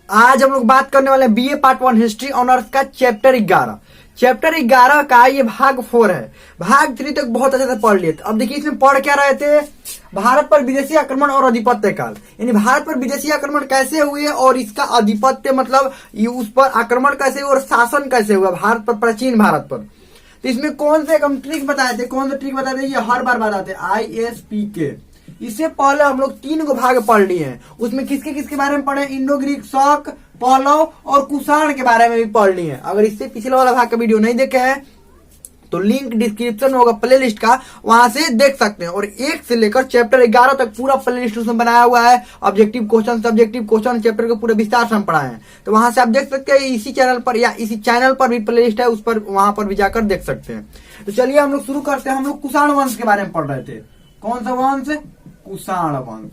आज हम लोग बात करने वाले हैं बीए पार्ट 1 हिस्ट्री ऑनर्स का चैप्टर 11। चैप्टर 11 का ये भाग 4 है। भाग 3 तक बहुत अच्छे से पढ़ लिए। अब देखिए इसमें पढ़ क्या रहे थे, भारत पर विदेशी आक्रमण और आधिपत्य काल, यानी भारत पर विदेशी आक्रमण कैसे हुए और इसका आधिपत्य मतलब उस पर आक्रमण कैसे हुआ और शासन कैसे हुआ भारत पर, प्राचीन भारत पर। तो इसमें कौन से हम ट्रिक बताए थे, कौन से ट्रिक बताए थे, ये हर बार बताते ISPK। इससे पहले हम लोग 3 को भाग पढ़ लिए हैं। उसमें किसके किसके बारे में पढ़े, इंडो ग्रीक, शक, पहलव और कुषाण के बारे में भी पढ़ लिए हैं। अगर इससे पिछले वाला भाग का वीडियो नहीं देखे हैं तो लिंक डिस्क्रिप्शन में होगा प्ले लिस्ट का, वहां से देख सकते हैं। और 1 से लेकर चैप्टर 11 तक पूरा प्ले लिस्ट उसमें बनाया हुआ है। Objective question, subjective question, chapter के पूरे विस्तार से हम पढ़ाए हैं। तो वहां से आप देख सकते हैं, इसी चैनल पर या इसी चैनल पर भी प्ले लिस्ट है, उस पर वहां पर भी जाकर देख सकते हैं। तो चलिए हम लोग शुरू करते हैं। हम लोग कुषाण वंश के बारे में पढ़ रहे थे। कौन सा वंश, कुषाण वंश।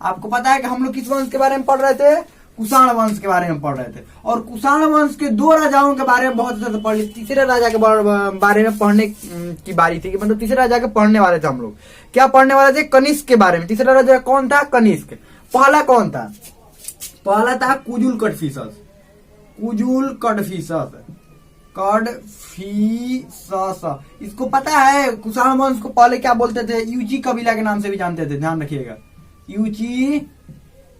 आपको पता है कि हम लोग किस वंश के बारे में पढ़ रहे थे, कुषाण वंश के बारे में पढ़ रहे थे। और कुषाण वंश के 2 राजाओं के बारे में बहुत अच्छे से पढ़ लिए। तीसरे राजा के बारे में पढ़ने की बारी थी, कि मतलब तीसरे राजा के पढ़ने वाले थे हम लोग। क्या पढ़ने वाले थे, कनिष्क के बारे में। तीसरा राजा कौन था, कनिष्क। पहला कौन था, पहला था कुजुल कड़फिसस। कुजुल कड़फिसस, कड़फिसस। इसको पता है कुषाण वंश को पहले क्या बोलते थे, यूची कबीला के नाम से भी जानते थे, ध्यान रखिएगा, यूची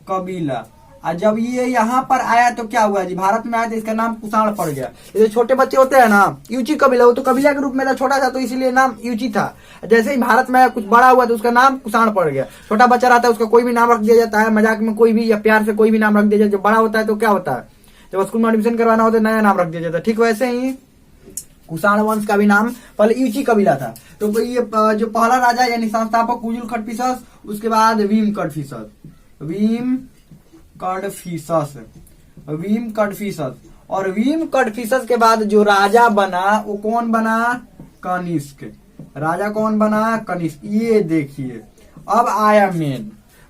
कबीला। और जब ये यहाँ पर आया तो क्या हुआ जी, भारत में आया तो इसका नाम कुषाण पड़ गया। ये छोटे बच्चे होते हैं ना, यूची कबीला, वो तो कबीला के रूप में था, छोटा था तो इसीलिए नाम यूची था। जैसे ही भारत में आया, कुछ बड़ा हुआ तो उसका नाम कुषाण पड़ गया। छोटा बच्चा रहता है उसका कोई भी नाम रख दिया जाता है, मजाक में कोई भी या प्यार से कोई भी नाम रख दिया जाता है। जब बड़ा होता है तो क्या होता है, जब स्कूल में एडमिशन करवाना होता है नया नाम रख दिया जाता है। ठीक वैसे ही कुषाण वंश का भी नाम पहले यूची कबीला था। तो ये जो पहला राजा यानी संस्थापक कुजुल कड़फिसस, उसके बाद भीम कड़फिसस, भीम कड़फिसस, भीम कड़फिसस। और भीम कड़फिसस के बाद जो राजा बना वो कौन बना, कनिष्क। राजा कौन बना, कनिष्क। ये देखिए अब आया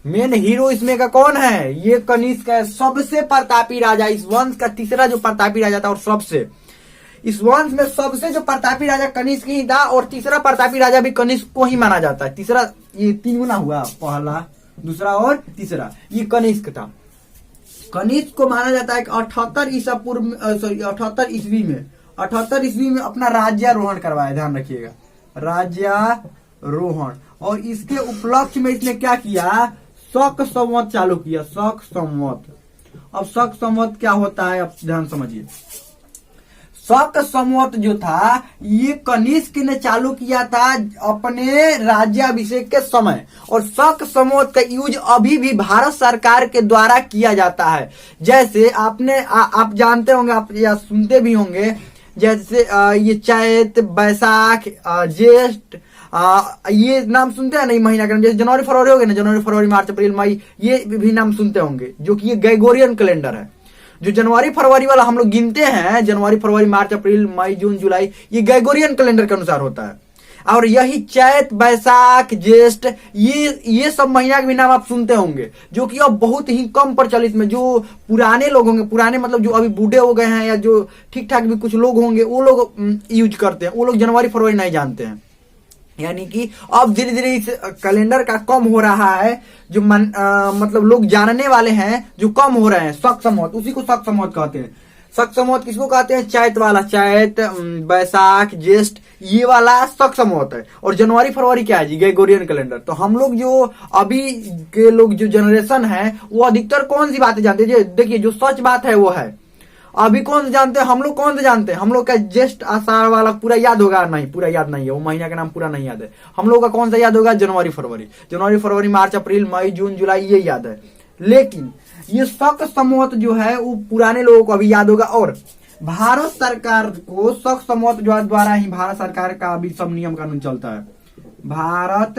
मेन हीरो इसमें का कौन है, ये कनिष्क है। सबसे प्रतापी राजा इस वंश का, तीसरा जो प्रतापी राजा था। और सबसे इस वंश में सबसे जो प्रतापी राजा कनिष्क ही था, और तीसरा प्रतापी राजा भी कनिष्क को ही माना जाता है। तीसरा, ये 3 गुना हुआ, पहला, दूसरा और तीसरा, ये कनिष्क था। कनिष्क को माना जाता है कि 78 ईसा पूर्व, सॉरी 78 ईस्वी में, 78 ईस्वी में अपना राज्यारोहण करवाया, ध्यान रखिएगा, राज्यारोहण। और इसके उपलक्ष्य में इसने क्या किया, शक संवत चालू किया, शक संवत। अब शक संवत क्या होता है, अब ध्यान समझिए। शक संवत जो था ये कनिष्क ने चालू किया था अपने राज्याभिषेक के समय। और शक संवत का यूज अभी भी भारत सरकार के द्वारा किया जाता है। जैसे आपने आप जानते होंगे, आप या सुनते भी होंगे, जैसे ये चैत, बैसाख, ज्येष्ठ, ये नाम सुनते हैं नहीं, महीना का। जैसे जनवरी फरवरी हो गए ना, जनवरी फरवरी मार्च अप्रैल मई, ये भी नाम सुनते होंगे, जो कि ये ग्रेगोरियन कैलेंडर है। जो जनवरी फरवरी वाला हम लोग गिनते हैं, जनवरी फरवरी मार्च अप्रैल मई जून जुलाई, ये ग्रेगोरियन कैलेंडर के अनुसार होता है। और यही चैत, बैसाख, ज्येष्ठ, ये सब महीना के भी नाम आप सुनते होंगे, जो कि अब बहुत ही कम प्रचलित में। जो पुराने लोग होंगे, पुराने मतलब जो अभी बूढ़े हो गए हैं या जो ठीक ठाक भी कुछ लोग होंगे, वो लोग यूज करते हैं, वो लोग जनवरी फरवरी नहीं जानते हैं। यानी कि अब धीरे धीरे इस कैलेंडर का कम हो रहा है, जो मतलब लोग जानने वाले हैं जो कम हो रहे हैं। शक संवत, उसी को शक संवत कहते हैं। शक संवत किसको कहते हैं, चैत वाला, चैत, बैसाख, ज्येष्ठ, ये वाला शक संवत है। और जनवरी फरवरी क्या है जी, ग्रेगोरियन कैलेंडर। तो हम लोग जो अभी के लोग जो जनरेशन है, वो अधिकतर कौन सी बातें जानते हैं, देखिए जो सच बात है वो है। अभी कौन से जानते हैं हम लोग, कौन से जानते हैं हम लोग का, ज्येष्ठ आषाढ़ वाला पूरा याद होगा, नहीं पूरा याद नहीं है, वो महीना का नाम पूरा नहीं याद है। हम लोग का कौन सा याद होगा, जनवरी फरवरी, जनवरी फरवरी मार्च अप्रैल मई जून जुलाई, ये याद है। लेकिन ये शक संवत जो है वो पुराने लोगों को अभी याद होगा। और भारत सरकार को शक संवत द्वारा ही भारत सरकार का अभी सब नियम कानून चलता है। भारत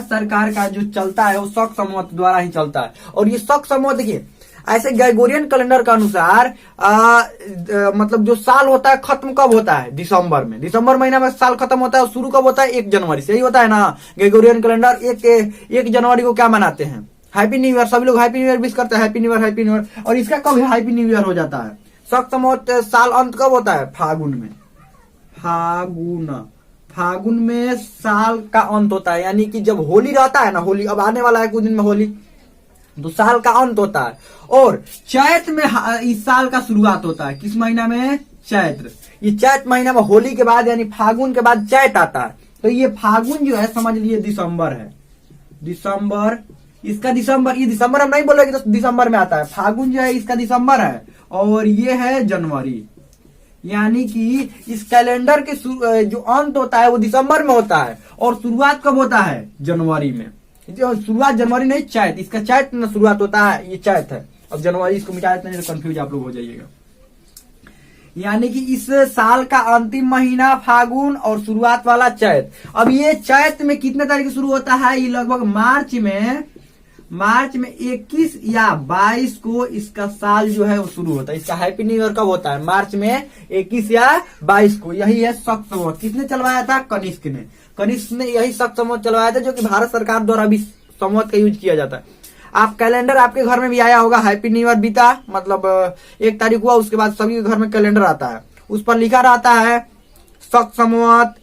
सरकार का जो चलता है वो शक संवत द्वारा ही चलता है। और ये शक संवत देखिए, ऐसे ग्रेगोरियन कैलेंडर के अनुसार मतलब जो साल होता है खत्म कब होता है, दिसंबर में। दिसंबर महीना में साल खत्म होता है और शुरू कब होता है, 1 जनवरी से। यही होता है ना ग्रेगोरियन कैलेंडर। 1 जनवरी को क्या मनाते हैं, हैप्पी न्यू ईयर। सभी लोग हैप्पी न्यू ईयर विश करते हैं, happy new year, happy new year. और इसका कब हैप्पी न्यू ईयर हो जाता है, शक संवत साल अंत कब होता है, फागुन में। फागुन में साल का अंत होता है। यानी कि जब होली रहता है ना, होली अब आने वाला है कुछ दिन में होली, तो साल का अंत होता है। और चैत में इस साल का शुरुआत होता है। किस महीना में? चैत्र। ये चैत महीना में होली के बाद यानी फागुन के बाद चैत आता है। तो ये फागुन जो है समझ लीजिए दिसंबर है। दिसंबर, इसका दिसंबर, ये दिसंबर हम नहीं बोल रहे कि तो दिसंबर में आता है। फागुन जो है इसका दिसंबर है और ये है जनवरी। यानी कि इस कैलेंडर के जो अंत होता है वो दिसंबर में होता है और शुरुआत कब होता है? जनवरी में। शुरुआत जनवरी नहीं, चैत, इसका चैत में शुरुआत होता है, ये चैत है। अब जनवरी इसको मिटा देते हैं तो कंफ्यूज आप लोग हो जाइएगा। यानी कि इस साल का अंतिम महीना फागुन और शुरुआत वाला चैत। अब ये चैत में कितने तारीख शुरू होता है? ये लगभग मार्च में 21 या 22 को इसका साल जो है वो शुरू होता है। इसका हैप्पी न्यू ईयर कब होता है? मार्च में 21 या 22 को। यही है शक संवत। किसने चलवाया था? कनिष्क ने। कनिष्क ने यही शक संवत चलवाया था, जो कि भारत सरकार द्वारा भी संवत का यूज किया जाता है। आप कैलेंडर आपके घर में भी आया होगा, हैप्पी न्यू ईयर बीता, मतलब 1 तारीख हुआ, उसके बाद सभी के घर में कैलेंडर आता है, उस पर लिखा रहता है शक संवत।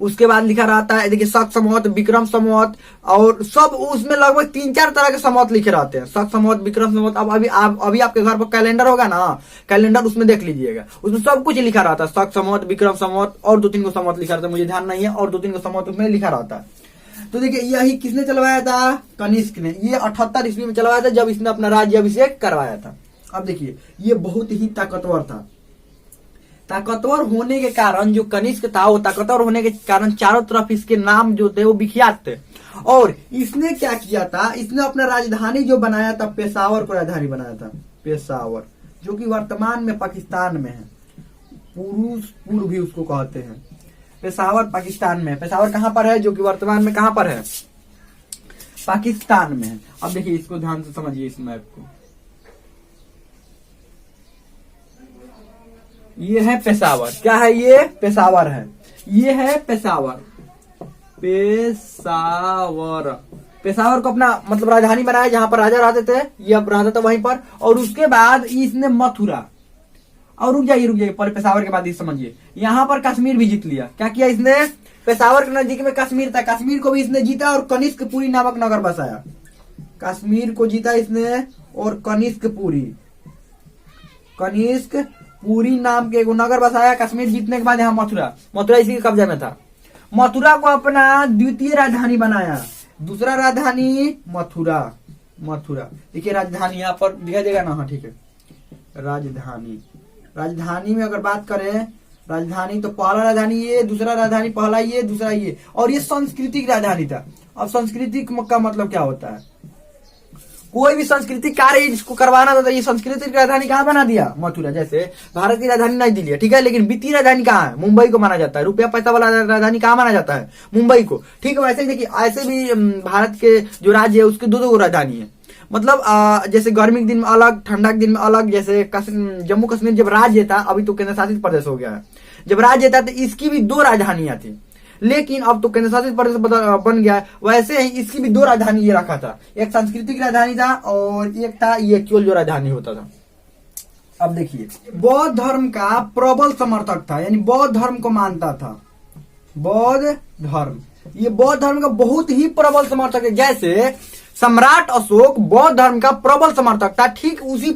उसके बाद लिखा रहता है, देखिए, शक संवत, विक्रम संवत, और सब उसमें लगभग 3-4 तरह के संवत लिखे रहते हैं। शक संवत, विक्रम संवत। अब अभी आपके घर पर कैलेंडर होगा ना, कैलेंडर उसमें देख लीजिएगा, उसमें सब कुछ लिखा रहता है। शक संवत, विक्रम संवत और 2-3 को संवत लिखा रहता है, मुझे ध्यान नहीं है, और 2-3 को संवत उसमें लिखा रहता है। तो देखिए, यही किसने चलवाया था? कनिष्क ने। ये 78 ईस्वी में चलवाया था, जब इसने अपना राज्य अभिषेक करवाया था। अब देखिए, ये बहुत ही ताकतवर था। ताकतवर होने के कारण, जो कनिष्क था वो ताकतवर होने के कारण चारों तरफ इसके नाम जो थे वो विख्यात थे। और इसने क्या किया था? इसने अपना राजधानी जो बनाया था, पेशावर को राजधानी बनाया था। पेशावर, जो कि वर्तमान में पाकिस्तान में है। पुरूषपुर भी उसको कहते हैं। पेशावर पाकिस्तान में। पेशावर कहां पर है? जो कि वर्तमान में कहां पर है? पाकिस्तान में है। अब देखिए, इसको ध्यान से समझिए, इस मैप को। ये है पेशावर। क्या है ये? पेशावर है। ये है पेशावर। पेशावर को अपना मतलब राजधानी बनाया, जहां पर राजा रहते थे, ये अब रहता था वहीं पर। और उसके बाद इसने मथुरा, और रुक जाइए, पर पेशावर के बाद ये समझिए, यहां पर कश्मीर भी जीत लिया। क्या किया इसने? पेशावर के नजदीक में कश्मीर था, कश्मीर को भी इसने जीता और कनिष्कपुरी नामक नगर बसाया। कश्मीर को जीता इसने और कनिष्कपुरी नाम के एक नगर बसाया। कश्मीर जीतने के बाद यहाँ मथुरा इसी के कब्जे में था। मथुरा को अपना द्वितीय राजधानी बनाया। दूसरा राजधानी मथुरा। देखिए, राजधानी यहाँ पर दिखाई देगा ना? हाँ, ठीक है। राजधानी में अगर बात करें, राजधानी तो पहला राजधानी ये, दूसरा राजधानी, पहला ये, दूसरा ये, और ये सांस्कृतिक राजधानी था। अब सांस्कृतिक का मतलब क्या होता है? कोई भी सांस्कृतिक कार्य इसको करवाना था, तो ये सांस्कृतिक राजधानी कहाँ बना दिया? मथुरा। जैसे भारत की राजधानी नई दिल्ली है, ठीक है, लेकिन वित्तीय राजधानी कहाँ है? मुंबई को माना जाता है। रुपया पैसा वाला राजधानी कहाँ माना जाता है? मुंबई को। ठीक है, वैसे ही देखिए, ऐसे भी भारत के जो राज्य है उसके 2 राजधानी है। मतलब जैसे गर्मी के दिन में अलग, ठंडा के दिन में अलग। जैसे जम्मू कश्मीर जब राज्य था, अभी तो केंद्र शासित प्रदेश हो गया है, जब राज्य था तो इसकी भी 2 राजधानियां थी, लेकिन अब तो केंद्र शासित प्रदेश बन गया है। वैसे ही इसकी भी 2 राजधानी ये रखा था, एक सांस्कृतिक राजधानी था और एक था ये एक्चुअल जो राजधानी होता था। अब देखिए, बौद्ध धर्म का प्रबल समर्थक था, यानी बौद्ध धर्म को मानता था। बौद्ध धर्म, ये बौद्ध धर्म का बहुत ही प्रबल समर्थक है। जैसे सम्राट अशोक बौद्ध धर्म का प्रबल समर्थक था, ठीक उसी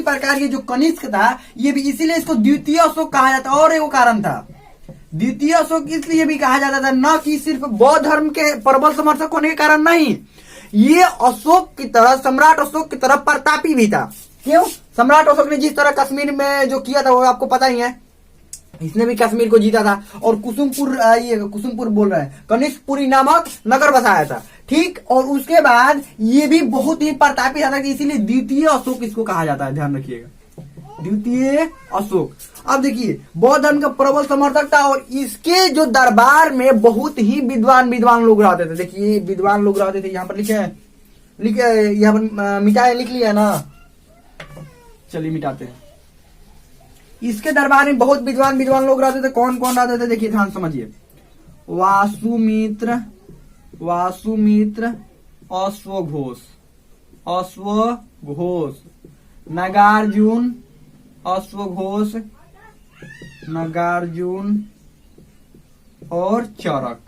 प्रकार ये जो कनिष्क था, ये भी इसीलिए इसको द्वितीय अशोक कहा जाता। और एक कारण था, द्वितीय अशोक इसलिए भी कहा जाता था, न कि सिर्फ बौद्ध धर्म के प्रबल समर्थक होने के कारण नहीं, ये अशोक की तरह, सम्राट अशोक की तरह प्रतापी भी था। क्यों? सम्राट अशोक ने जिस तरह कश्मीर में जो किया था वो आपको पता ही है, इसने भी कश्मीर को जीता था और कुसुमपुर बोल रहे हैं, कनिष्कपुरी नामक नगर बसाया था। ठीक, और उसके बाद ये भी बहुत ही प्रतापी था, इसीलिए द्वितीय अशोक इसको कहा जाता है। ध्यान रखिएगा, द्वितीय अशोक। अब देखिए, बौद्ध धर्म का प्रबल समर्थक था और इसके जो दरबार में बहुत ही विद्वान लोग रहते थे। देखिए, विद्वान लोग रहते थे, यहाँ पर लिखे यहाँ पर मिटाए, लिख लिया ना, चलिए मिटाते हैं। इसके दरबार में बहुत विद्वान लोग रहते थे। कौन कौन रहते थे? देखिए, ध्यान समझिए। वासुमित्र, अश्वघोष, नागार्जुन और चरक।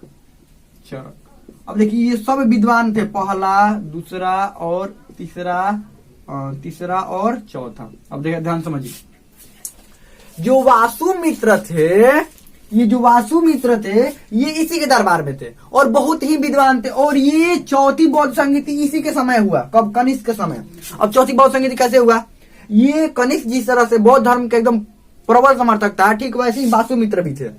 अब देखिए ये सब विद्वान थे, पहला, दूसरा और तीसरा और चौथा। अब देखिए ध्यान समझिए, जो वासुमित्र थे, ये जो वासुमित्र थे ये इसी के दरबार में थे और बहुत ही विद्वान थे। और ये चौथी बौद्ध संगीति इसी के समय हुआ, कब? कनिष्क के समय। अब चौथी बौद्ध संगीति कैसे हुआ? ये कनिष्क जिस तरह से बौद्ध धर्म के एकदम प्रबल समर्थक था, ठीक वैसे ही वासुमित्र भी थे,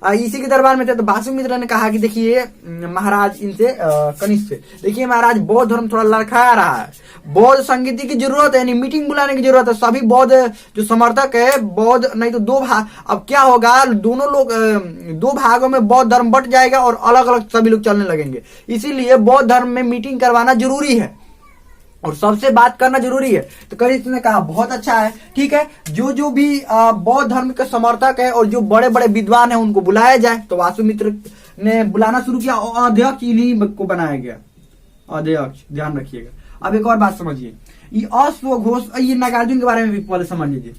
इसी के दरबार में थे। तो वासुमित्र ने कहा कि देखिए महाराज, इनसे कनिष्क से, देखिए महाराज बौद्ध धर्म थोड़ा लड़खड़ा रहा है, बौद्ध संगीति की जरूरत है, यानी मीटिंग बुलाने की जरूरत है। सभी बौद्ध जो समर्थक है, बौद्ध नहीं तो दो भाग, अब क्या होगा, दोनों लोग दो भागों में बौद्ध धर्म बट जाएगा और अलग अलग सभी लोग चलने लगेंगे। इसीलिए बौद्ध धर्म में मीटिंग करवाना जरूरी है और सबसे बात करना जरूरी है। तो कनिष्क ने कहा बहुत अच्छा है, ठीक है, जो जो भी बौद्ध धर्म के समर्थक है और जो बड़े बड़े विद्वान है उनको बुलाया जाए। तो वासुमित्र ने बुलाना शुरू किया और अध्यक्ष इन्हीं को बनाया गया, अध्यक्ष, ध्यान रखिएगा। अब एक और बात समझिए, ये अश्वघोष, ये नागार्जुन के बारे में भी पहले समझ लीजिए।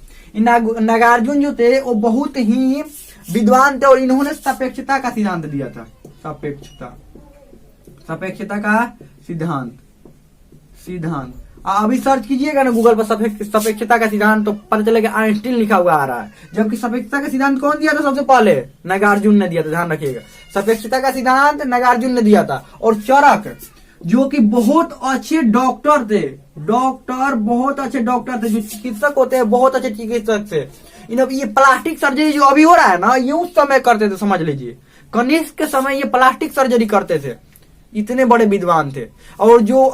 नागार्जुन जो थे वो बहुत ही विद्वान थे और इन्होंने सापेक्षता का सिद्धांत दिया था। सापेक्षता का सिद्धांत अभी सर्च कीजिएगा ना गूगल पर सापेक्षता का सिद्धांत, तो पता चलेगा आइंस्टीन लिखा हुआ आ रहा है, जबकि सापेक्षता का सिद्धांत कौन दिया था? सबसे पहले नागार्जुन ने दिया था, ध्यान रखिएगा। सापेक्षता का सिद्धांत नागार्जुन ने दिया था। और चरक जो कि बहुत अच्छे डॉक्टर थे, बहुत अच्छे डॉक्टर थे, जो चिकित्सक होते हैं बहुत अच्छे चिकित्सक थे। ये प्लास्टिक सर्जरी जो अभी हो रहा है ना, ये उस समय करते थे, समझ लीजिए। कनिष्क के समय ये प्लास्टिक सर्जरी करते थे, इतने बड़े विद्वान थे। और जो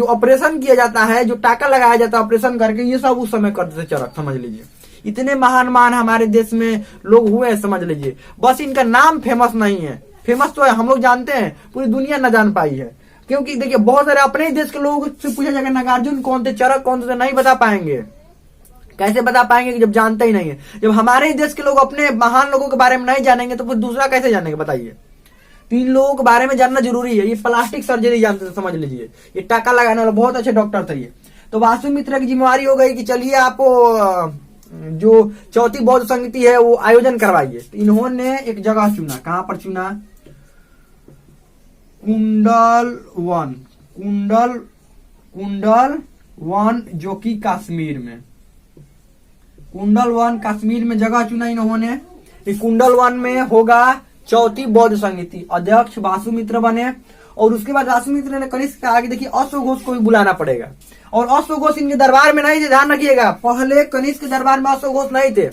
ऑपरेशन किया जाता है, जो टाका लगाया जाता है ऑपरेशन करके, ये सब उस समय करते थे चरक, समझ लीजिए। इतने महान हमारे देश में लोग हुए हैं, समझ लीजिए। बस इनका नाम फेमस नहीं है, फेमस तो है, हम लोग जानते हैं, पूरी दुनिया न जान पाई है। क्योंकि देखिए बहुत सारे अपने ही देश के लोगों से पूछा जाएगा नागार्जुन कौन थे, चरक कौन थे, नहीं बता पाएंगे। कैसे बता पाएंगे जब जानते ही नहीं है। जब हमारे ही देश के लोग अपने महान लोगों के बारे में नहीं जानेंगे तो फिर दूसरा कैसे जानेंगे, बताइए। तीन लोगों के बारे में जानना जरूरी है। ये प्लास्टिक सर्जरी जानते थे, समझ लीजिए। ये टाका लगाने वाला बहुत अच्छे डॉक्टर थे ये। तो वासुमित्र की जिम्मेवारी हो गई कि चलिए आपको जो चौथी बौद्ध संगीति है वो आयोजन करवाइए। तो इन्होंने एक जगह चुना, कहां पर चुना? कुंडल वन जो कि कश्मीर में, कुंडल वन कश्मीर में जगह चुना इन्होंने। कुंडल वन में होगा चौथी बौद्ध संगीति। अध्यक्ष वासुमित्र बने और उसके बाद वासुमित्र ने कनिष्क कहा कि देखिए अश्वघोष को भी बुलाना पड़ेगा। और अश्वघोष इनके दरबार में नहीं थे, ध्यान रखिएगा। पहले कनिष्क के दरबार में अश्वघोष नहीं थे।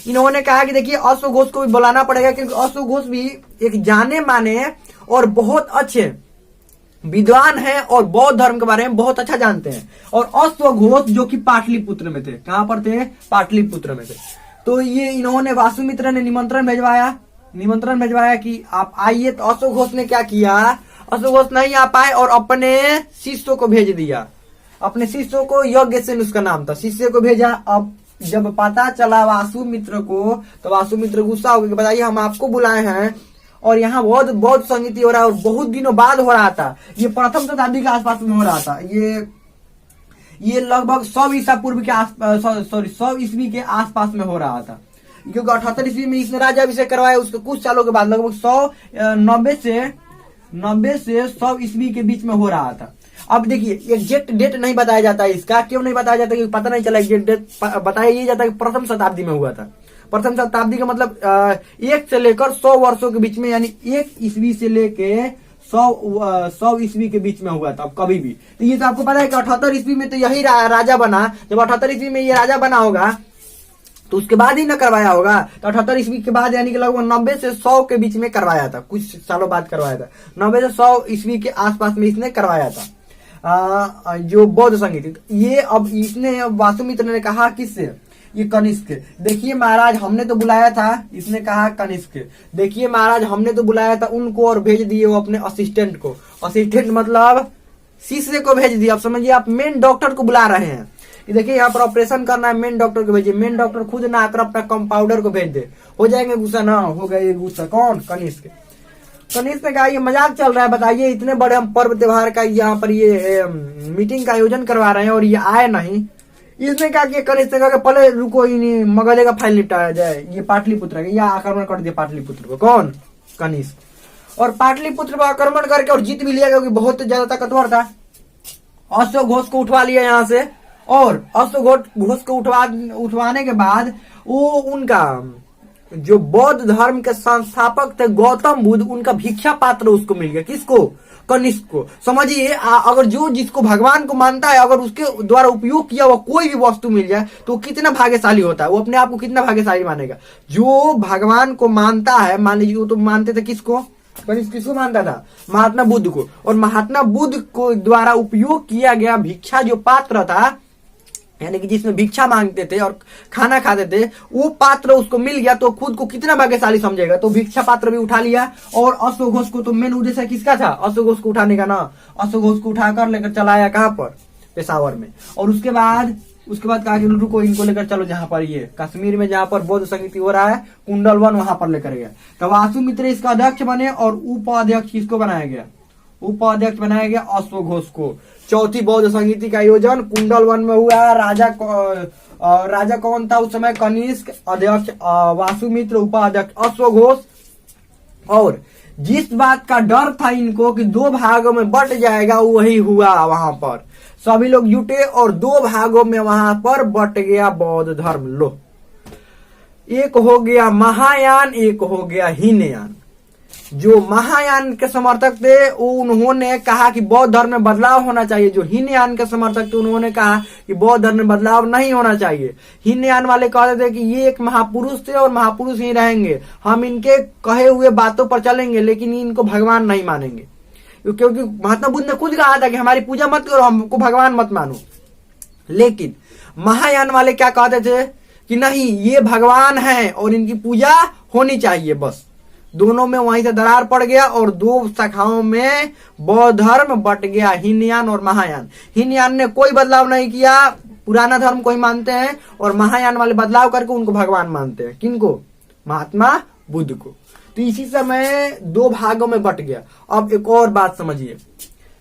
इन्होंने कहा कि देखिए अश्वघोष को भी बुलाना पड़ेगा, क्योंकि अश्वघोष भी एक जाने माने और बहुत अच्छे विद्वान हैं और बौद्ध धर्म के बारे में बहुत अच्छा जानते हैं। और अश्वघोष जो कि पाटलिपुत्र में थे, कहां पर थे? पाटलिपुत्र में थे। तो ये इन्होंने वासुमित्र ने निमंत्रण भिजवाया कि आप आइए। तो अश्वघोष ने क्या किया? अश्वघोष नहीं आ पाए और अपने शिष्यों को भेज दिया। अपने शिष्यों को, यज्ञसेन उसका नाम था, शिष्य को भेजा। अब जब पता चला वासुमित्र को, तो वासुमित्र गुस्सा हो गया, बताइए हम आपको बुलाए हैं और यहाँ बौद्ध संगीति हो रहा है और बहुत दिनों बाद हो रहा था। ये प्रथम शताब्दी के आसपास में हो रहा था। ये लगभग 100 ईसा पूर्व के आसपास, 100 ईस्वी के आसपास में हो रहा था, क्योंकि 78 ईस्वी में इसने राज्याभिषेक करवाया। उसके कुछ सालों के बाद लगभग 90 से 100 ईस्वी के बीच में हो रहा था। अब देखिए एग्जैक्ट डेट नहीं बताया जाता है इसका, क्यों नहीं बताया जाता? क्योंकि पता नहीं चला एग्जैक्ट डेट। बताया ये जाता है कि प्रथम शताब्दी में हुआ था। प्रथम शताब्दी का मतलब 1 से लेकर 100 वर्षों के बीच में, यानी 1 ईस्वी से लेके 100 ईस्वी के बीच में हुआ था। अब कभी भी तो ये तो आपको पता है कि 78 ईस्वी में तो यही राजा बना। जब 78 ईस्वी में ये राजा बना होगा तो उसके बाद ही न करवाया होगा। तो 78 ईस्वी के बाद यानी कि लगभग 90 से 100 के बीच में करवाया था, कुछ सालों बाद करवाया था। 90 से 100 ईस्वी के आसपास में इसने करवाया था जो बौद्ध संगीत। ये अब इसने वासुमित्र ने कहा किससे? ये कनिष्क। देखिए महाराज हमने तो बुलाया था, इसने कहा कनिष्क, देखिए महाराज हमने तो बुलाया था उनको और भेज दिए वो अपने असिस्टेंट को। असिस्टेंट मतलब शिष्य को भेज दिया। अब समझिए आप मेन डॉक्टर को बुला रहे हैं कि देखिए यहाँ पर ऑपरेशन करना है, मेन डॉक्टर को भेजिए। मेन डॉक्टर खुद ना आकर अपना कंपाउंडर को भेज दे, हो जाएंगे गुस्सा। ना हो गए गुस्सा। कौन? कनिष्क। कनिष्क ने कहा ये मजाक चल रहा है, बताइए इतने बड़े हम पर्व त्योहार का यहाँ पर ये मीटिंग का आयोजन करवा रहे हैं और ये आए नहीं। इसने कहा कि कनिष्क ने कहा कि पहले रुको, मगधे का फाइल निपटाया जाए। ये पाटलिपुत्र का, या आक्रमण कर दिया पाटलिपुत्र को। कौन? कनिष्क। और पाटलिपुत्र पर आक्रमण करके और जीत भी लिया, क्योंकि बहुत ज्यादा ताकतवर था। अशोक घोष को उठवा लिया यहाँ से, और अशोक घोष को उठवाने के बाद वो उनका जो बौद्ध धर्म के संस्थापक थे गौतम बुद्ध, उनका भिक्षा पात्र उसको मिल गया। किसको? कनिष्क को। समझिए, अगर जो जिसको भगवान को मानता है, अगर उसके द्वारा उपयोग किया हुआ कोई भी वस्तु मिल जाए तो कितना भाग्यशाली होता है, वो अपने आप को कितना भाग्यशाली मानेगा। जो भगवान को मानता है, मान लीजिए वो तो मानते थे किसको? कनिष्क किसको मानता था? महात्मा बुद्ध को। और महात्मा बुद्ध को द्वारा उपयोग किया गया भिक्षा जो पात्र था, यानी कि जिसमें भिक्षा मांगते थे और खाना खाते थे, वो पात्र उसको मिल गया तो खुद को कितना भाग्यशाली समझेगा। तो भिक्षा पात्र भी उठा लिया। और अशोक घोष को तो मेन उद्देश्य किसका था? अशोक घोष को उठाने का ना। अशोक घोष को उठाकर लेकर चलाया कहां पर? पेशावर में। और उसके बाद कहा कि रुको, इनको लेकर चलो जहां पर ये कश्मीर में जहां पर बौद्ध संगीति हो रहा है, कुंडल वन, वहां पर लेकर गया। तब वासुमित्र इसका अध्यक्ष बने और उपाध्यक्ष किसको बनाया गया? उपाध्यक्ष बनाया गया अशोक घोष को। चौथी बौद्ध संगीति का आयोजन कुंडल वन में हुआ। राजा कौन था उस समय? कनिष्क। अध्यक्ष वासुमित्र, उपाध्यक्ष अशोक घोष। और जिस बात का डर था इनको कि दो भागों में बट जाएगा, वही हुआ। वहां पर सभी लोग जुटे और दो भागों में वहां पर बट गया बौद्ध धर्म। लो, एक हो गया महायान, एक हो गया हीनयान। जो महायान के समर्थक थे उन्होंने कहा कि बौद्ध धर्म में बदलाव होना चाहिए। जो हीनयान के समर्थक थे उन्होंने कहा कि बौद्ध धर्म में बदलाव नहीं होना चाहिए। हीनयान वाले कहते थे कि ये एक महापुरुष थे और महापुरुष ही रहेंगे, हम इनके कहे हुए बातों पर चलेंगे, लेकिन इनको भगवान नहीं मानेंगे। क्योंकि महात्मा बुद्ध ने खुद कहा था कि हमारी पूजा मत करो, हमको भगवान मत मानो। लेकिन महायान वाले क्या कहते थे कि नहीं, ये भगवान है और इनकी पूजा होनी चाहिए। बस दोनों में वहीं से दरार पड़ गया और दो शाखाओं में बौद्ध धर्म बट गया, हीनयान और महायान। हीनयान ने कोई बदलाव नहीं किया, पुराना धर्म को ही मानते हैं, और महायान वाले बदलाव करके उनको भगवान मानते हैं। किनको? महात्मा बुद्ध को। तो इसी समय दो भागों में बट गया। अब एक और बात समझिए,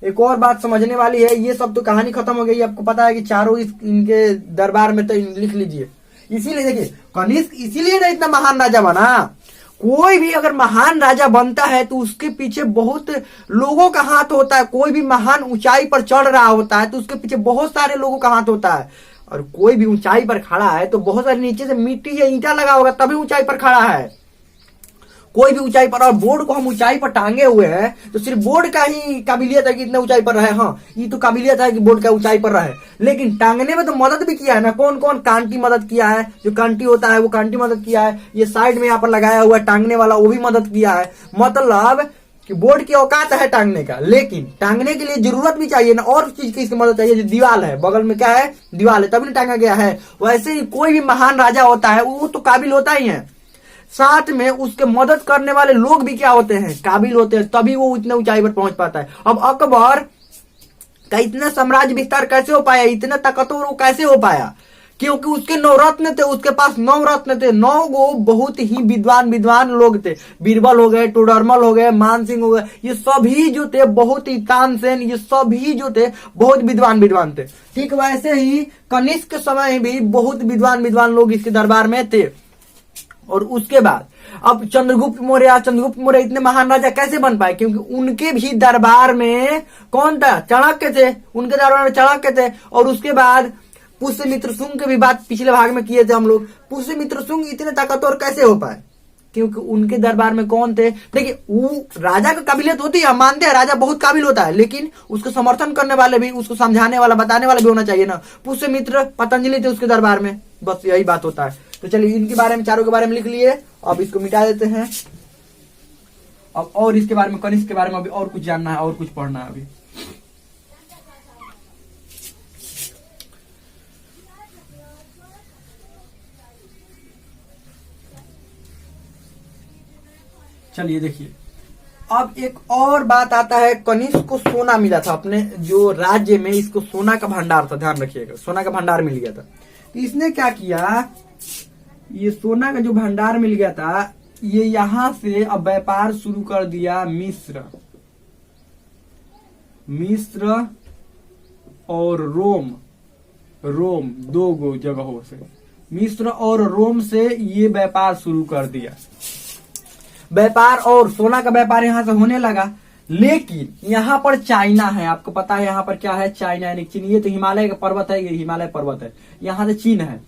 एक और बात समझने वाली है। ये सब तो कहानी खत्म हो गई, आपको पता है कि चारों इनके दरबार में तो लिख लीजिए। इसीलिए देखिए, कनिष्क इसीलिए ना इतना महान राजा बना। कोई भी अगर महान राजा बनता है तो उसके पीछे बहुत लोगों का हाथ होता है। कोई भी महान ऊंचाई पर चढ़ रहा होता है तो उसके पीछे बहुत सारे लोगों का हाथ होता है। और कोई भी ऊंचाई पर खड़ा है तो बहुत सारे नीचे से मिट्टी या ईंटा लगा होगा तभी ऊंचाई पर खड़ा है। कोई भी ऊंचाई पर, और बोर्ड को हम ऊंचाई पर टांगे हुए हैं तो सिर्फ बोर्ड का ही काबिलियत है कि इतना ऊंचाई पर रहे। हाँ, ये तो काबिलियत है कि बोर्ड का ऊंचाई पर रहे, लेकिन टांगने में तो मदद भी किया है ना। कौन कौन? कांटी मदद किया है, जो कांटी होता है वो कांटी मदद किया है। ये साइड में यहाँ पर लगाया हुआ टांगने वाला, वो भी मदद किया है। मतलब कि बोर्ड की औकात है टांगने का, लेकिन टांगने के लिए जरूरत भी चाहिए ना, और चीज की इसकी मदद चाहिए। जो दीवार है बगल में, क्या है? दीवार है, तभी टांगा गया है। वैसे ही कोई भी महान राजा होता है वो तो काबिल होता ही है, साथ में उसके मदद करने वाले लोग भी क्या होते हैं? काबिल होते हैं, तभी वो इतने ऊंचाई पर पहुंच पाता है। अब अकबर का इतना साम्राज्य विस्तार कैसे हो पाया, इतना ताकतवर वो कैसे हो पाया? क्योंकि उसके 9 रत्न थे, उसके पास 9 रत्न थे। 9 गो बहुत ही विद्वान लोग थे। बीरबल हो गए, टोडरमल हो गए, मानसिंह हो गए, ये सभी जो थे बहुत ही, तानसेन, ये सभी जो थे बहुत विद्वान थे। ठीक वैसे ही कनिष्क के समय भी बहुत विद्वान लोग इसके दरबार में थे। और उसके बाद अब चंद्रगुप्त मौर्य इतने महान राजा कैसे बन पाए? क्योंकि उनके भी दरबार में कौन था? चाणक्य थे। उनके दरबार में चाणक्य थे। और उसके बाद पुष्यमित्र शुंग की भी बात पिछले भाग में किए थे हम लोग। पुष्यमित्र शुंग इतने ताकतवर कैसे हो पाए? क्योंकि उनके दरबार में कौन थे? देखिए, वो राजा का काबिलियत होती है, हम मानते हैं राजा बहुत काबिल होता है, लेकिन उसको समर्थन करने वाले भी, उसको समझाने वाला, बताने वाला भी होना चाहिए ना। पुष्यमित्र पतंजलि थे उसके दरबार में, बस यही बात होता है। तो चलिए, इनके बारे में, चारों के बारे में लिख लिए। अब इसको मिटा देते हैं। अब और इसके बारे में, कनिष्क के बारे में अभी और कुछ जानना है और कुछ पढ़ना है अभी। चलिए देखिए, अब एक और बात आता है। कनिष्क को सोना मिला था अपने जो राज्य में, इसको सोना का भंडार था, ध्यान रखिएगा, सोना का भंडार मिल गया था। तो इसने क्या किया, ये सोना का जो भंडार मिल गया था, ये यहां से अब व्यापार शुरू कर दिया मिस्र और रोम 2 जगहों से, मिस्र और रोम से ये व्यापार शुरू कर दिया। व्यापार और सोना का व्यापार यहाँ से होने लगा। लेकिन यहाँ पर चाइना है, आपको पता है यहाँ पर क्या है, चाइना यानी चीन। ये तो हिमालय का पर्वत है, ये हिमालय पर्वत है, यहाँ से चीन है।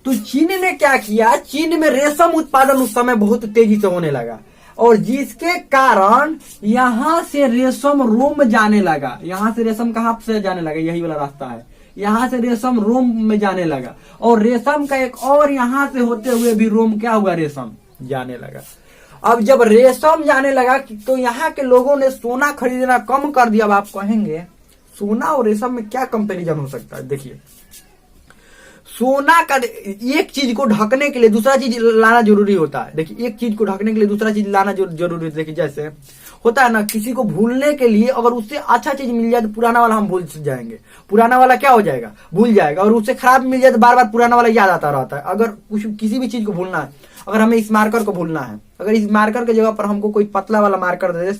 तो चीन ने क्या किया, चीन में रेशम उत्पादन उस समय बहुत तेजी से होने लगा और जिसके कारण यहाँ से रेशम रोम जाने लगा। यहाँ से रेशम कहाँ से जाने लगा, यही वाला रास्ता है, यहाँ से रेशम रोम में जाने लगा और रेशम का एक और यहाँ से होते हुए भी रोम क्या हुआ, रेशम जाने लगा। अब जब रेशम जाने लगा तो यहाँ के लोगों ने सोना खरीदना कम कर दिया। अब आप कहेंगे सोना और रेशम में क्या कंपैरिजन हो सकता है। देखिए, सोना का एक चीज को ढकने के लिए दूसरा चीज लाना जरूरी होता है। देखिए, एक चीज को ढकने के लिए दूसरा चीज लाना जरूरी है। देखिए, जैसे होता है ना, किसी को भूलने के लिए अगर उससे अच्छा चीज मिल जाए तो पुराना वाला हम भूल जाएंगे, पुराना वाला क्या हो जाएगा, भूल जाएगा। और उससे खराब मिल जाए तो बार बार पुराना वाला याद आता रहता है। अगर कुछ किसी भी चीज को भूलना है, अगर हमें इस मार्कर को भूलना है, अगर इस मार्कर की जगह पर हमको कोई पतला वाला मार्कर दे दे,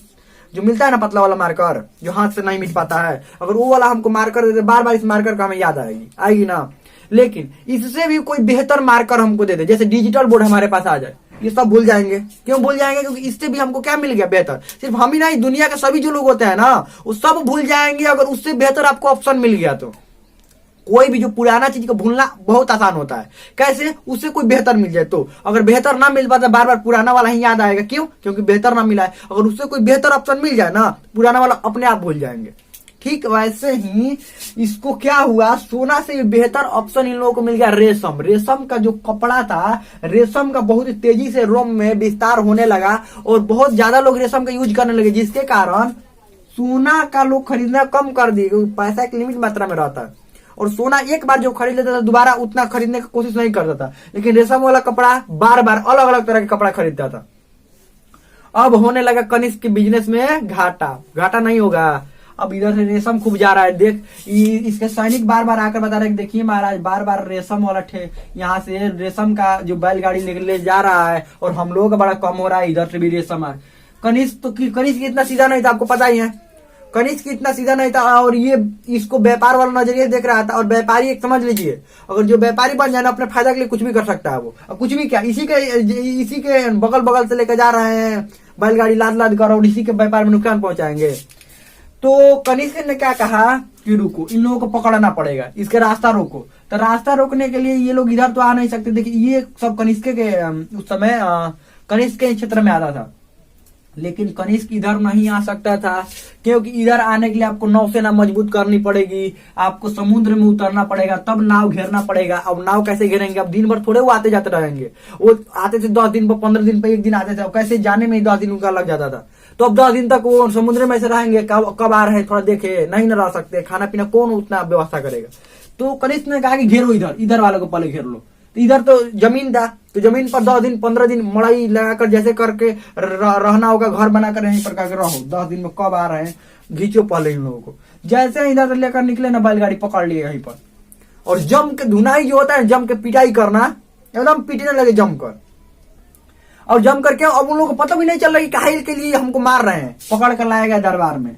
जो मिलता है ना पतला वाला मार्कर जो हाथ से नहीं मिट पाता है, अगर वो वाला हमको मार्कर दे दे, बार बार इस मार्कर का हमें याद आएगी ना। लेकिन इससे भी कोई बेहतर मार्कर हमको दे दे, जैसे डिजिटल बोर्ड हमारे पास आ जाए, ये सब भूल जाएंगे। क्यों भूल जाएंगे, क्योंकि इससे भी हमको क्या मिल गया, बेहतर। सिर्फ हम ही नहीं, दुनिया के सभी जो लोग होते हैं ना, वो सब भूल जाएंगे अगर उससे बेहतर आपको ऑप्शन मिल गया तो। कोई भी जो पुराना चीज को भूलना बहुत आसान होता है, कैसे, उससे कोई बेहतर मिल जाए तो। अगर बेहतर ना मिल पाता बार बार पुराना वाला ही याद आएगा। क्यों, क्योंकि बेहतर ना मिला है। अगर उससे कोई बेहतर ऑप्शन मिल जाए ना, पुराना वाला अपने आप भूल जाएंगे। ठीक वैसे ही इसको क्या हुआ, सोना से बेहतर ऑप्शन इन लोगों को मिल गया रेशम। रेशम का जो कपड़ा था, रेशम का बहुत तेजी से रोम में विस्तार होने लगा और बहुत ज्यादा लोग रेशम का यूज करने लगे, जिसके कारण सोना का लोग खरीदना कम कर दिए, क्योंकि पैसा एक लिमिट मात्रा में रहता है और सोना एक बार जो खरीद लेता था दोबारा उतना खरीदने की कोशिश नहीं करता था। लेकिन रेशम वाला कपड़ा बार बार अलग अलग तरह के कपड़ा खरीदता था। अब होने लगा कनिष्क के बिजनेस में घाटा नहीं होगा। अब इधर से रेशम खूब जा रहा है। देख, इसके सैनिक बार बार आकर बता रहे हैं, देखिए महाराज, बार बार रेशम वाला यहाँ से रेशम का जो बैलगाड़ी ले जा रहा है और हम लोग का बड़ा कम हो रहा है। इधर से भी रेशम आ, कनिष्क इतना सीधा नहीं था, आपको पता ही है, कनिष्क इतना सीधा नहीं था और ये इसको व्यापार वाला नजरिए देख रहा था। और व्यापारी एक समझ लीजिए, अगर जो व्यापारी बन जाए ना, अपने फायदा के लिए कुछ भी कर सकता है वो। अब कुछ भी क्या, इसी के बगल से लेकर जा रहे हैं बैलगाड़ी लाद कर और इसी के व्यापार में नुकसान पहुंचाएंगे। तो कनिष्क ने क्या कहा कि रुको, इन लोगों को पकड़ना पड़ेगा, इसके रास्ता रोको। तो रास्ता रोकने के लिए ये लोग इधर तो आ नहीं सकते। देखिए, ये सब कनिष्क के उस समय कनिष्क के क्षेत्र में आता था, लेकिन कनिष्क इधर नहीं आ सकता था, क्योंकि इधर आने के लिए आपको नौसेना मजबूत करनी पड़ेगी, आपको समुद्र में उतरना पड़ेगा, तब नाव घेरना पड़ेगा। अब नाव कैसे घेरेंगे, अब दिन भर थोड़े वो आते जाते रहेंगे। वो आते थे 10 दिन पर, 15 दिन पर, एक दिन आते थे, कैसे जाने में ही 10 दिन उनका लग जाता था। तो अब 10 दिन तक वो समुद्र में ऐसे रहेंगे, कब आ रहे हैं थोड़ा देखे, नहीं न रह सकते, खाना पीना कौन उतना व्यवस्था करेगा। तो कनिष्क ने कहा कि घेरो, इधर वालों को पहले घेर लो। तो इधर तो जमीन था, तो जमीन पर 10 दिन 15 दिन मड़ाई लगाकर जैसे करके रहना होगा, घर बनाकर यहीं पर करके रहो। 10 दिन में कब आ रहे हैं, घींचो पहले इन लोगों को। जैसे इधर से लेकर निकले ना, बैलगाड़ी पकड़ लिए यहीं पर, और जम के धुनाई जो होता है, जम के पिटाई करना, एकदम पीटने लगे जमकर। और जम करके अब उन लोगों को पता भी नहीं चल रहा कि काहे के लिए हमको मार रहे हैं। पकड़ कर लाया गया दरबार में।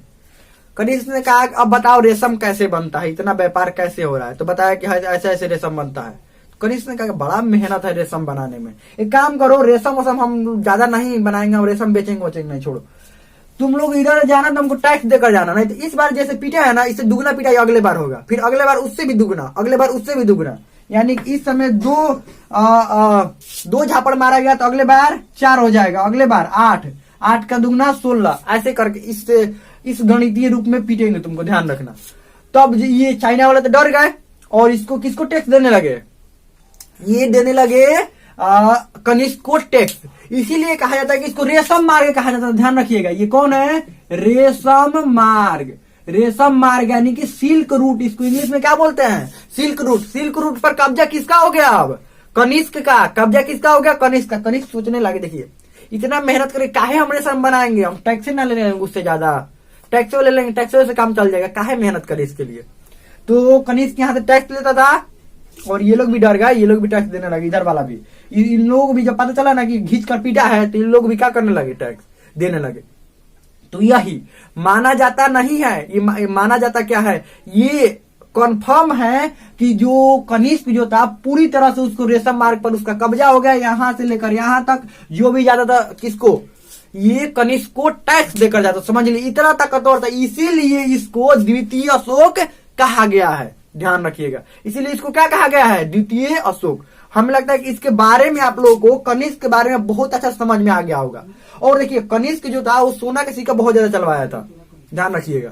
कनिष्क ने कहा, अब बताओ रेशम कैसे बनता है, इतना व्यापार कैसे हो रहा है। तो बताया कि ऐसे ऐसे रेशम बनता है। कनिष्क ने कहा बड़ा मेहनत है रेशम बनाने में, एक काम करो, रेशम हम ज्यादा नहीं बनाएंगे, हम रेशम बेचेंगे नहीं, छोड़ो, तुम लोग इधर जाना तो हमको टैक्स देकर जाना। नहीं तो इस बार जैसे पीटा है ना, इससे दुगना पिटाई अगले बार होगा, फिर अगले बार उससे भी दुगना, अगले बार उससे भी दुगना। यानी कि इस समय दो झापड़ मारा गया तो अगले बार 4 हो जाएगा, अगले बार 8 का दुगना 16, ऐसे करके इस गणितीय रूप में पीटेंगे, तुमको ध्यान रखना। तब ये चाइना वाले तो डर गए और इसको किसको टैक्स देने लगे, ये देने लगे कनिष्क को टैक्स। इसीलिए कहा जाता है कि इसको रेशम मार्ग कहा जाता है। ध्यान रखिएगा, ये कौन है, रेशम मार्ग। रेशम मार्ग यानी कि सिल्क रूट, इसको इंग्लिश में क्या बोलते हैं, सिल्क रूट। सिल्क रूट पर कब्जा किसका हो गया, अब कनिष्क का कब्जा किसका हो गया, कनिष्क का। कनिष्क सोचने लगे, देखिए इतना मेहनत करके काहे हम रेशम बनाएंगे, हम टैक्स ना ले लेंगे, उससे ज्यादा टैक्स ले लेंगे, टैक्स से काम चल जाएगा, काहे मेहनत करे इसके लिए। तो कनिष्क यहाँ से टैक्स लेता था और ये लोग भी डर गए, ये लोग भी टैक्स देने लगे, इधर वाला भी। इन लोगों को भी जब पता चला ना कि घींच कर पीटा है, तो इन लोग भी क्या करने लगे, टैक्स देने लगे। तो यही माना जाता नहीं है, ये माना जाता क्या है, ये कंफर्म है कि जो कनिष्क जो था पूरी तरह से उसको रेशम मार्ग पर उसका कब्जा हो गया, यहां से लेकर यहां तक जो भी जाता था किसको, ये कनिष्क को टैक्स देकर जाता, समझ लीजिए इतना ताकतवर था, इसीलिए इसको द्वितीय अशोक कहा गया है, ध्यान रखिएगा। इसीलिए इसको क्या कहा गया है, द्वितीय अशोक। हमें लगता है कि इसके बारे में आप लोगों को कनिष्क के बारे में बहुत अच्छा समझ में आ गया होगा। और देखिए कनिष्क जो था वो सोना का सिक्का बहुत ज्यादा चलवाया था, ध्यान रखिएगा,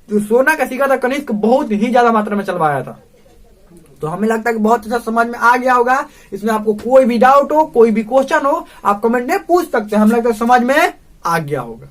जो सोना का सिक्का था कनिष्क बहुत ही ज्यादा मात्रा में चलवाया था। तो हमें लगता है कि बहुत अच्छा समझ में आ गया होगा। इसमें आपको कोई भी डाउट हो, कोई भी क्वेश्चन हो, आप कमेंट में पूछ सकते हैं, हमें लगता है समझ में आ गया होगा।